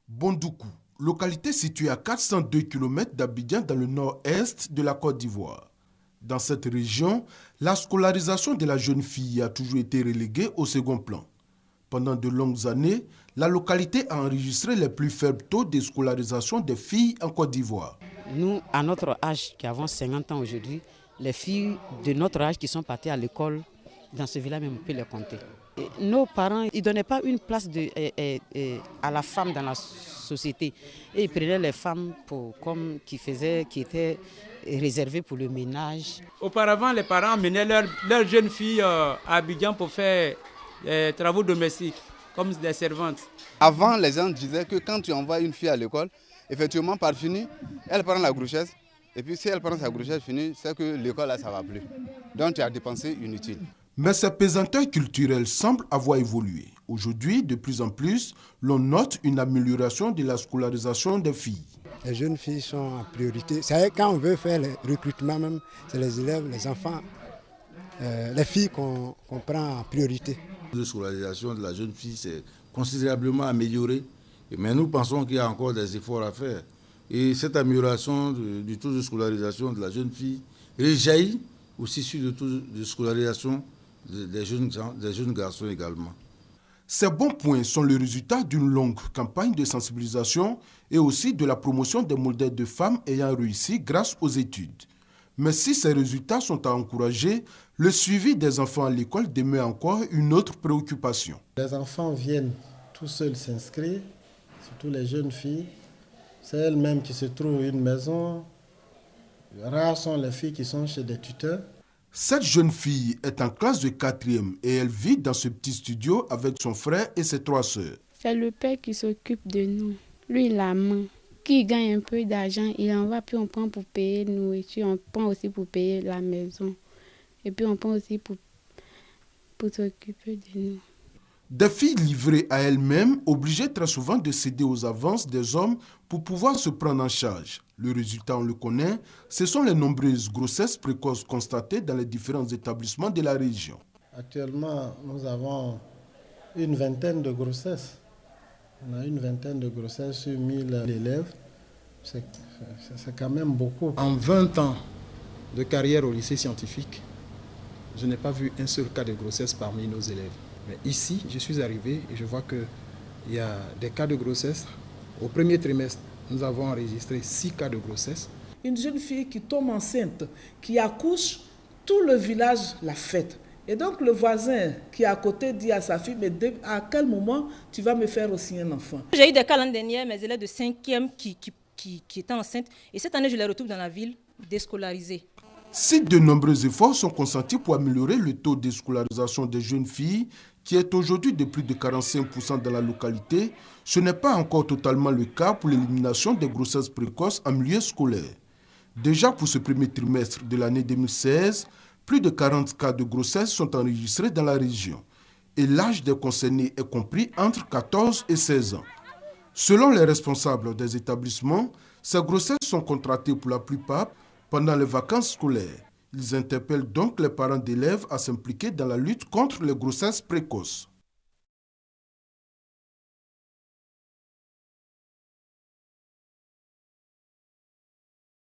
Bondoukou, localité située à 402 km d'Abidjan dans le nord-est de la Côte d'Ivoire. Dans cette région, la scolarisation de la jeune fille a toujours été reléguée au second plan. Pendant de longues années, la localité a enregistré les plus faibles taux de scolarisation des filles en Côte d'Ivoire. Nous, à notre âge, qui avons 50 ans aujourd'hui, les filles de notre âge qui sont parties à l'école, dans ce village même, on peut les compter. Et nos parents, ils ne donnaient pas une place à la femme dans la société. Et ils prenaient les femmes qui étaient réservées pour le ménage. Auparavant, les parents menaient leurs jeunes filles à Abidjan pour faire des travaux domestiques, comme des servantes. Avant, les gens disaient que quand tu envoies une fille à l'école, effectivement, par fini, elle prend la grossesse. Et puis si elle prend sa grossesse finie, c'est que l'école, là, ça ne va plus. Donc tu as dépensé inutile. Mais ces pesanteurs culturels semblent avoir évolué. Aujourd'hui, de plus en plus, l'on note une amélioration de la scolarisation des filles. Les jeunes filles sont en priorité. C'est quand on veut faire le recrutement même, c'est les élèves, les enfants, les filles qu'on prend en priorité. La scolarisation de la jeune fille s'est considérablement améliorée, mais nous pensons qu'il y a encore des efforts à faire. Et cette amélioration du taux de scolarisation de la jeune fille réjaillit aussi sur le taux de scolarisation des jeunes garçons également. Ces bons points sont le résultat d'une longue campagne de sensibilisation et aussi de la promotion des modèles de femmes ayant réussi grâce aux études. Mais si ces résultats sont à encourager, le suivi des enfants à l'école demeure encore une autre préoccupation. Les enfants viennent tout seuls s'inscrire, surtout les jeunes filles. C'est elles-mêmes qui se trouvent une maison. Rares sont les filles qui sont chez des tuteurs. Cette jeune fille est en classe de 4e et elle vit dans ce petit studio avec son frère et ses 3 sœurs. C'est le père qui s'occupe de nous. Lui, il a main. Qui gagne un peu d'argent, il envoie, puis on prend pour payer la nourriture, on prend aussi pour payer la maison. Et puis on prend aussi pour s'occuper de nous. Des filles livrées à elles-mêmes, obligées très souvent de céder aux avances des hommes pour pouvoir se prendre en charge. Le résultat, on le connaît, ce sont les nombreuses grossesses précoces constatées dans les différents établissements de la région. Actuellement, nous avons une vingtaine de grossesses. On a une vingtaine de grossesses sur 1000 élèves. C'est quand même beaucoup. En 20 ans de carrière au lycée scientifique, je n'ai pas vu un seul cas de grossesse parmi nos élèves. Mais ici, je suis arrivé et je vois qu'il y a des cas de grossesse. Au premier trimestre, nous avons enregistré 6 cas de grossesse. Une jeune fille qui tombe enceinte, qui accouche, tout le village la fête. Et donc le voisin qui est à côté dit à sa fille, mais à quel moment tu vas me faire aussi un enfant? J'ai eu des cas l'année dernière, mes élèves de 5e qui étaient enceintes. Et cette année, je les retrouve dans la ville déscolarisées. Si de nombreux efforts sont consentis pour améliorer le taux de scolarisation des jeunes filles, qui est aujourd'hui de plus de 45% dans la localité, ce n'est pas encore totalement le cas pour l'élimination des grossesses précoces en milieu scolaire. Déjà pour ce premier trimestre de l'année 2016, plus de 40 cas de grossesse sont enregistrés dans la région et l'âge des concernés est compris entre 14 et 16 ans. Selon les responsables des établissements, ces grossesses sont contractées pour la plupart pendant les vacances scolaires. Ils interpellent donc les parents d'élèves à s'impliquer dans la lutte contre les grossesses précoces.